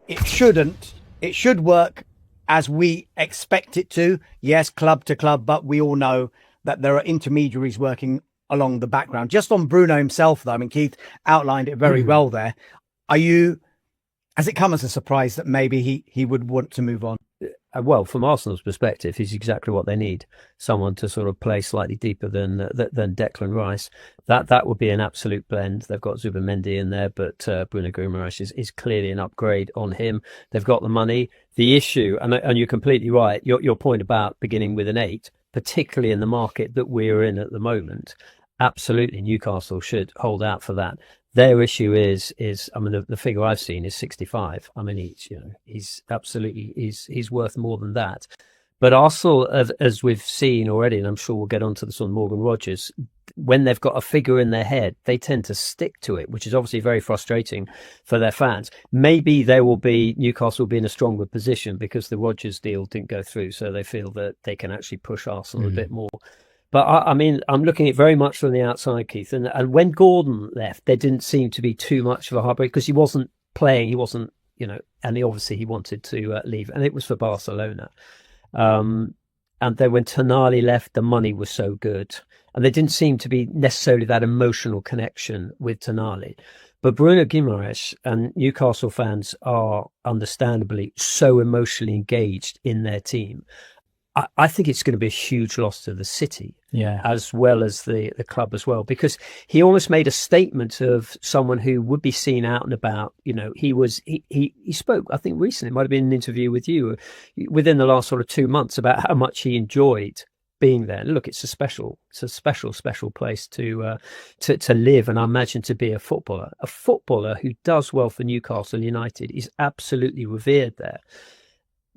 it shouldn't. It should work as we expect it to. Yes, club to club, but we all know that there are intermediaries working along the background. Just on Bruno himself, though, I mean, Keith outlined it very well there. Has it come as a surprise that maybe he would want to move on? Well, from Arsenal's perspective, he's exactly what they need. Someone to sort of play slightly deeper than Declan Rice. That would be an absolute blend. They've got Zubimendi in there, but Bruno Guimarães is clearly an upgrade on him. They've got the money. The issue, and you're completely right, your point about beginning with an 8, particularly in the market that we're in at the moment, absolutely Newcastle should hold out for that. Their issue is I mean, the figure I've seen is 65. I mean, he's absolutely, he's worth more than that. But Arsenal, as we've seen already, and I'm sure we'll get onto this on Morgan Rogers, when they've got a figure in their head, they tend to stick to it, which is obviously very frustrating for their fans. Maybe Newcastle will be in a stronger position because the Rogers deal didn't go through, so they feel that they can actually push Arsenal a bit more. But I mean, I'm looking at it very much from the outside, Keith. And when Gordon left, there didn't seem to be too much of a heartbreak because he wasn't playing. He wasn't, and he wanted to leave. And it was for Barcelona. And then when Tonali left, the money was so good. And there didn't seem to be necessarily that emotional connection with Tonali. But Bruno Guimarães and Newcastle fans are understandably so emotionally engaged in their team. I think it's going to be a huge loss to the city, as well as the club as well, because he almost made a statement of someone who would be seen out and about. He spoke, I think recently, it might have been an interview with you within the last sort of 2 months about how much he enjoyed being there. Look, it's a special place to live, and I imagine to be a footballer who does well for Newcastle United is absolutely revered there.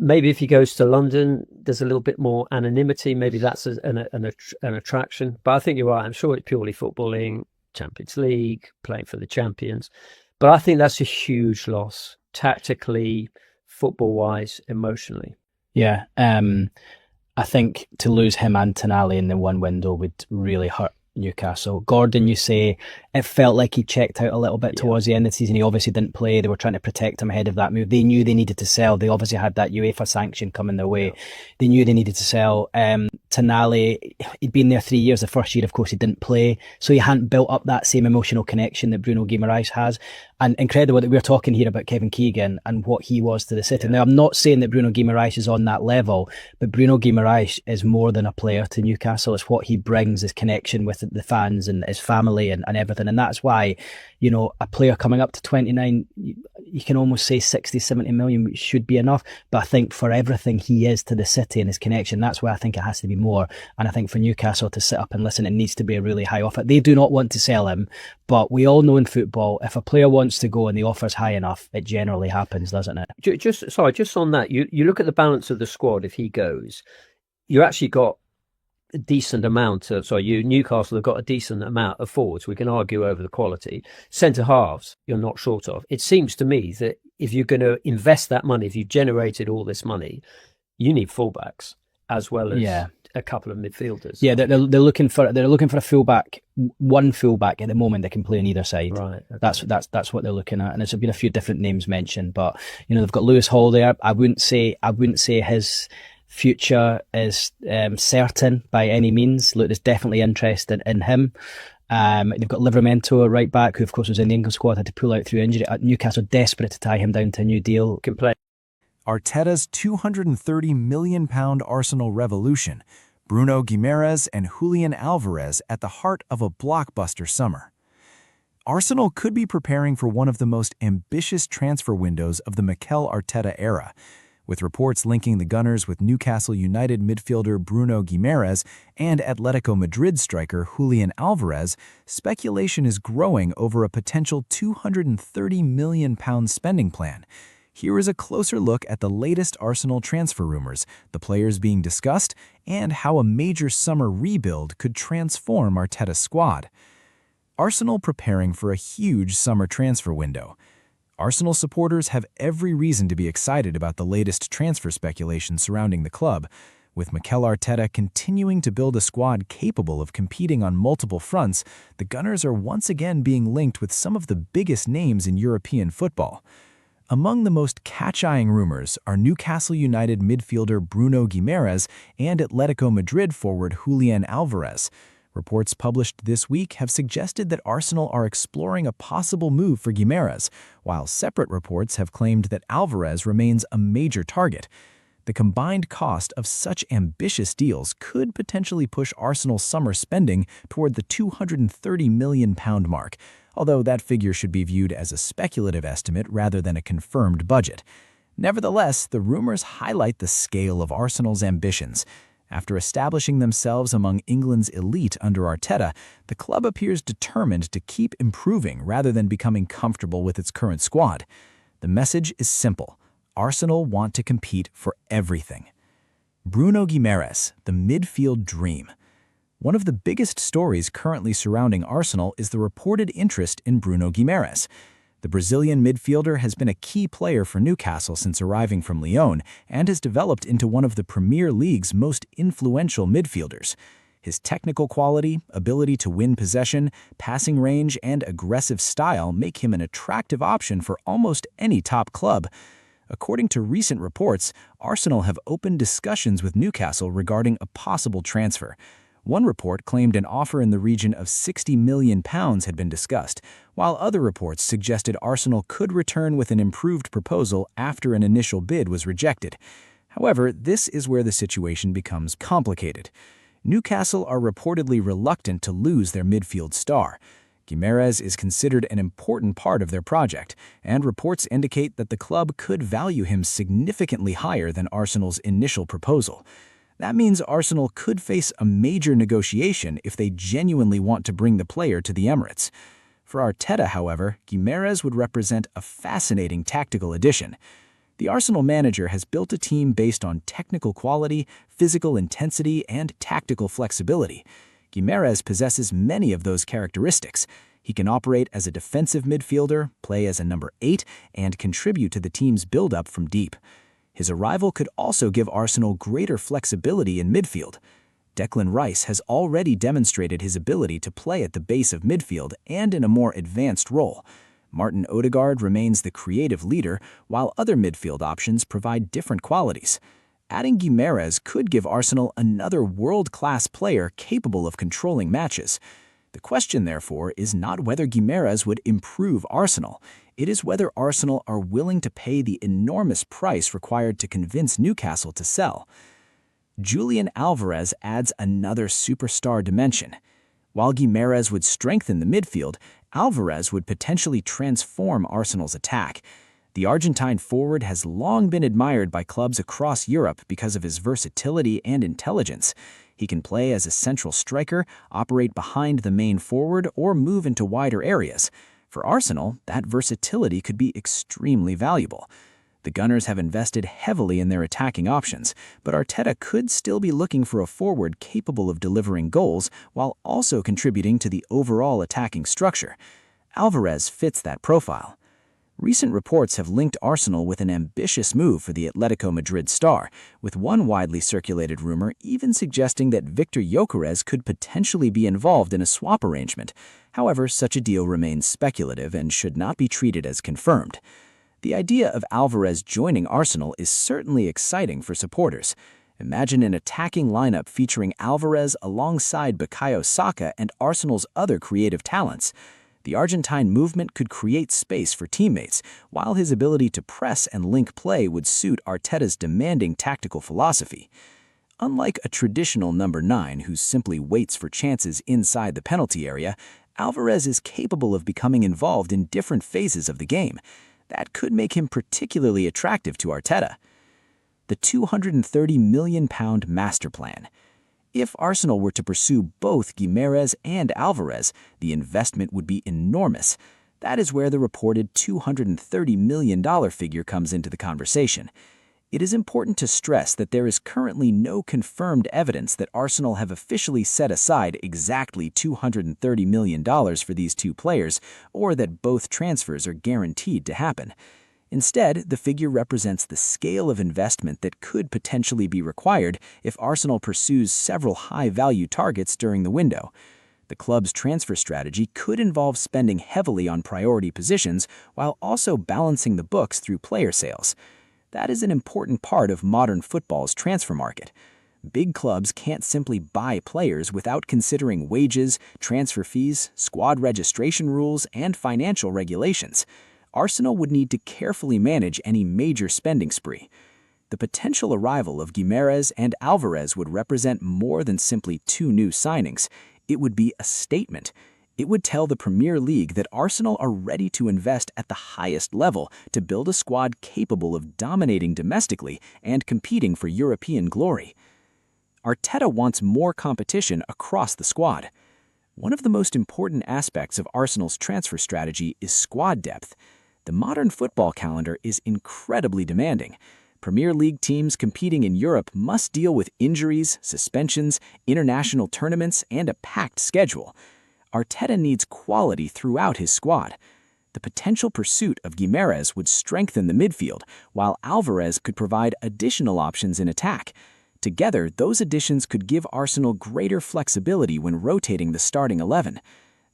Maybe if he goes to London, there's a little bit more anonymity. Maybe that's an attraction. But I think you're right. I'm sure it's purely footballing, Champions League, playing for the champions. But I think that's a huge loss, tactically, football-wise, emotionally. Yeah. I think to lose him and Tonali in the one window would really hurt Newcastle. Gordon, you say, it felt like he checked out a little bit towards the end of the season. He obviously didn't play. They were trying to protect him ahead of that move. They knew they needed to sell. They obviously had that UEFA sanction coming their way. They knew they needed to sell. Tonali, he'd been there 3 years. The first year, of course, he didn't play. So he hadn't built up that same emotional connection that Bruno Guimarães has. And incredible that we're talking here about Kevin Keegan and what he was to the city. Now, I'm not saying that Bruno Guimarães is on that level, but Bruno Guimarães is more than a player to Newcastle. It's what he brings, his connection with the fans and his family and everything. And that's why, a player coming up to 29, you can almost say 60, 70 million should be enough. But I think for everything he is to the city and his connection, that's why I think it has to be more. And I think for Newcastle to sit up and listen, it needs to be a really high offer. They do not want to sell him, but we all know in football, if a player wants to go and the offer's high enough, it generally happens, doesn't it? Just on that, you look at the balance of the squad. If he goes, you actually got a decent amount of, Newcastle have got a decent amount of forwards. We can argue over the quality. Centre halves, you're not short of. It seems to me that if you're going to invest that money, if you've generated all this money, you need fullbacks as well as a couple of midfielders. Yeah, they're looking for a fullback, one fullback at the moment that can play on either side. Right. Okay. That's what they're looking at, and there's been a few different names mentioned, but they've got Lewis Hall there. I wouldn't say his future is certain by any means. Look, there's definitely interest in him. They've got Livramento at right back, who of course was in the England squad, had to pull out through injury. Newcastle desperate to tie him down to a new deal. Can play. Arteta's £230 million Arsenal revolution, Bruno Guimarães and Julián Álvarez at the heart of a blockbuster summer. Arsenal could be preparing for one of the most ambitious transfer windows of the Mikel Arteta era, with reports linking the Gunners with Newcastle United midfielder Bruno Guimarães and Atletico Madrid striker Julián Álvarez. Speculation is growing over a potential £230 million spending plan. Here is a closer look at the latest Arsenal transfer rumors, the players being discussed, and how a major summer rebuild could transform Arteta's squad. Arsenal preparing for a huge summer transfer window. Arsenal supporters have every reason to be excited about the latest transfer speculation surrounding the club, with Mikel Arteta continuing to build a squad capable of competing on multiple fronts. The Gunners are once again being linked with some of the biggest names in European football. Among the most catch-eyeing rumors are Newcastle United midfielder Bruno Guimarães and Atlético Madrid forward Julián Álvarez. Reports published this week have suggested that Arsenal are exploring a possible move for Guimarães, while separate reports have claimed that Álvarez remains a major target. The combined cost of such ambitious deals could potentially push Arsenal's summer spending toward the £230 million mark, although that figure should be viewed as a speculative estimate rather than a confirmed budget. Nevertheless, the rumors highlight the scale of Arsenal's ambitions. After establishing themselves among England's elite under Arteta, the club appears determined to keep improving rather than becoming comfortable with its current squad. The message is simple. Arsenal want to compete for everything. Bruno Guimarães, the midfield dream. One of the biggest stories currently surrounding Arsenal is the reported interest in Bruno Guimarães. The Brazilian midfielder has been a key player for Newcastle since arriving from Lyon and has developed into one of the Premier League's most influential midfielders. His technical quality, ability to win possession, passing range, and aggressive style make him an attractive option for almost any top club. According to recent reports, Arsenal have opened discussions with Newcastle regarding a possible transfer. One report claimed an offer in the region of £60 million had been discussed, while other reports suggested Arsenal could return with an improved proposal after an initial bid was rejected. However, this is where the situation becomes complicated. Newcastle are reportedly reluctant to lose their midfield star. Guimarães is considered an important part of their project, and reports indicate that the club could value him significantly higher than Arsenal's initial proposal. That means Arsenal could face a major negotiation if they genuinely want to bring the player to the Emirates. For Arteta, however, Guimarães would represent a fascinating tactical addition. The Arsenal manager has built a team based on technical quality, physical intensity, and tactical flexibility. Guimarães possesses many of those characteristics. He can operate as a defensive midfielder, play as a number 8, and contribute to the team's build-up from deep. His arrival could also give Arsenal greater flexibility in midfield. Declan Rice has already demonstrated his ability to play at the base of midfield and in a more advanced role. Martin Odegaard remains the creative leader, while other midfield options provide different qualities. Adding Guimarães could give Arsenal another world-class player capable of controlling matches. The question, therefore, is not whether Guimarães would improve Arsenal. It is whether Arsenal are willing to pay the enormous price required to convince Newcastle to sell. Julián Álvarez adds another superstar dimension. While Guimarães would strengthen the midfield, Álvarez would potentially transform Arsenal's attack. The Argentine forward has long been admired by clubs across Europe because of his versatility and intelligence. He can play as a central striker, operate behind the main forward, or move into wider areas. For Arsenal, that versatility could be extremely valuable. The Gunners have invested heavily in their attacking options, but Arteta could still be looking for a forward capable of delivering goals while also contributing to the overall attacking structure. Álvarez fits that profile. Recent reports have linked Arsenal with an ambitious move for the Atlético Madrid star, with one widely circulated rumor even suggesting that Victor Gyökeres could potentially be involved in a swap arrangement. However, such a deal remains speculative and should not be treated as confirmed. The idea of Álvarez joining Arsenal is certainly exciting for supporters. Imagine an attacking lineup featuring Álvarez alongside Bukayo Saka and Arsenal's other creative talents. The Argentine movement could create space for teammates, while his ability to press and link play would suit Arteta's demanding tactical philosophy. Unlike a traditional number 9 who simply waits for chances inside the penalty area, Álvarez is capable of becoming involved in different phases of the game. That could make him particularly attractive to Arteta. The £230 million master plan. If Arsenal were to pursue both Guimarães and Álvarez, the investment would be enormous. That is where the reported $230 million figure comes into the conversation. It is important to stress that there is currently no confirmed evidence that Arsenal have officially set aside exactly $230 million for these two players, or that both transfers are guaranteed to happen. Instead, the figure represents the scale of investment that could potentially be required if Arsenal pursues several high-value targets during the window. The club's transfer strategy could involve spending heavily on priority positions while also balancing the books through player sales. That is an important part of modern football's transfer market. Big clubs can't simply buy players without considering wages, transfer fees, squad registration rules, and financial regulations. Arsenal would need to carefully manage any major spending spree. The potential arrival of Guimarães and Álvarez would represent more than simply two new signings. It would be a statement. It would tell the Premier League that Arsenal are ready to invest at the highest level to build a squad capable of dominating domestically and competing for European glory. Arteta wants more competition across the squad. One of the most important aspects of Arsenal's transfer strategy is squad depth. The modern football calendar is incredibly demanding. Premier League teams competing in Europe must deal with injuries, suspensions, international tournaments, and a packed schedule. Arteta needs quality throughout his squad. The potential pursuit of Guimarães would strengthen the midfield, while Álvarez could provide additional options in attack. Together, those additions could give Arsenal greater flexibility when rotating the starting 11.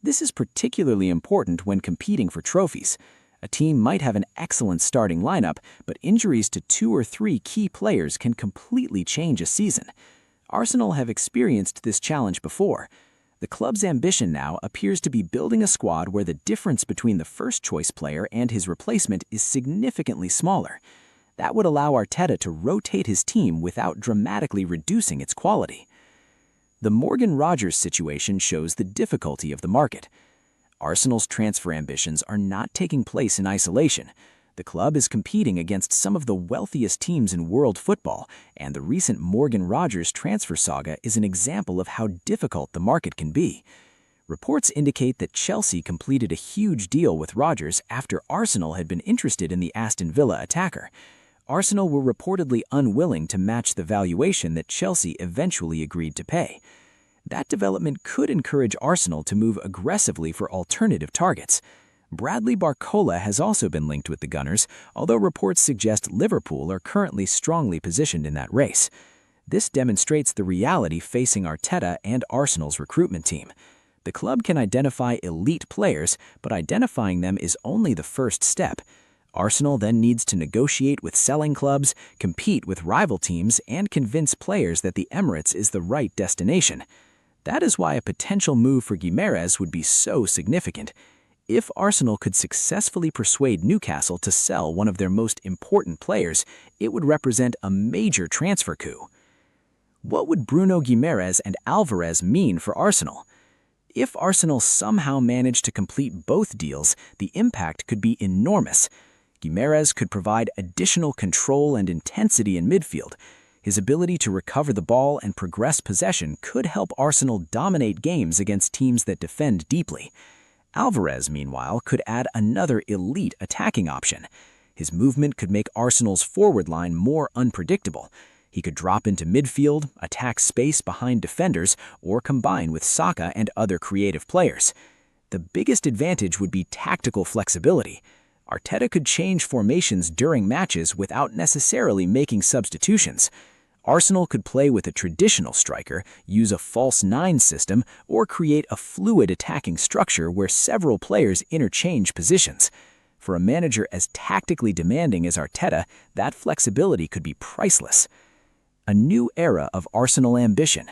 This is particularly important when competing for trophies. A team might have an excellent starting lineup, but injuries to 2 or 3 key players can completely change a season. Arsenal have experienced this challenge before. The club's ambition now appears to be building a squad where the difference between the first-choice player and his replacement is significantly smaller. That would allow Arteta to rotate his team without dramatically reducing its quality. The Morgan Rogers situation shows the difficulty of the market. Arsenal's transfer ambitions are not taking place in isolation. The club is competing against some of the wealthiest teams in world football, and the recent Morgan Rogers transfer saga is an example of how difficult the market can be. Reports indicate that Chelsea completed a huge deal with Rogers after Arsenal had been interested in the Aston Villa attacker. Arsenal were reportedly unwilling to match the valuation that Chelsea eventually agreed to pay. That development could encourage Arsenal to move aggressively for alternative targets. Bradley Barcola has also been linked with the Gunners, although reports suggest Liverpool are currently strongly positioned in that race. This demonstrates the reality facing Arteta and Arsenal's recruitment team. The club can identify elite players, but identifying them is only the first step. Arsenal then needs to negotiate with selling clubs, compete with rival teams, and convince players that the Emirates is the right destination. That is why a potential move for Guimarães would be so significant. If Arsenal could successfully persuade Newcastle to sell one of their most important players, it would represent a major transfer coup. What would Bruno Guimarães and Álvarez mean for Arsenal? If Arsenal somehow managed to complete both deals, the impact could be enormous. Guimarães could provide additional control and intensity in midfield. His ability to recover the ball and progress possession could help Arsenal dominate games against teams that defend deeply. Álvarez, meanwhile, could add another elite attacking option. His movement could make Arsenal's forward line more unpredictable. He could drop into midfield, attack space behind defenders, or combine with Saka and other creative players. The biggest advantage would be tactical flexibility. Arteta could change formations during matches without necessarily making substitutions. Arsenal could play with a traditional striker, use a false 9 system, or create a fluid attacking structure where several players interchange positions. For a manager as tactically demanding as Arteta, that flexibility could be priceless. A new era of Arsenal ambition.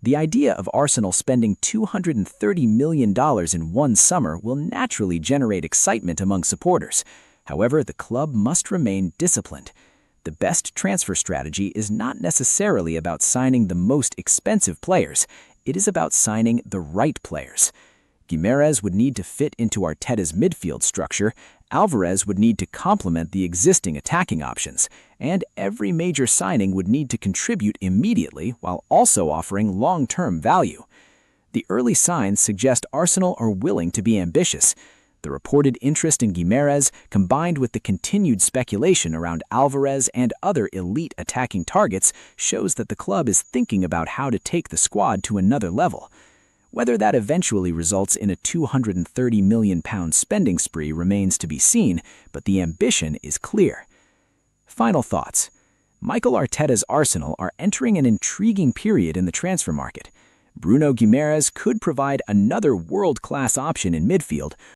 The idea of Arsenal spending $230 million in one summer will naturally generate excitement among supporters. However, the club must remain disciplined. The best transfer strategy is not necessarily about signing the most expensive players. It is about signing the right players. Guimarães would need to fit into Arteta's midfield structure, Álvarez would need to complement the existing attacking options, and every major signing would need to contribute immediately while also offering long-term value. The early signs suggest Arsenal are willing to be ambitious. The reported interest in Guimarães, combined with the continued speculation around Álvarez and other elite attacking targets, shows that the club is thinking about how to take the squad to another level. Whether that eventually results in a £230 million spending spree remains to be seen, but the ambition is clear. Final thoughts. Mikel Arteta's Arsenal are entering an intriguing period in the transfer market. Bruno Guimarães could provide another world-class option in midfield,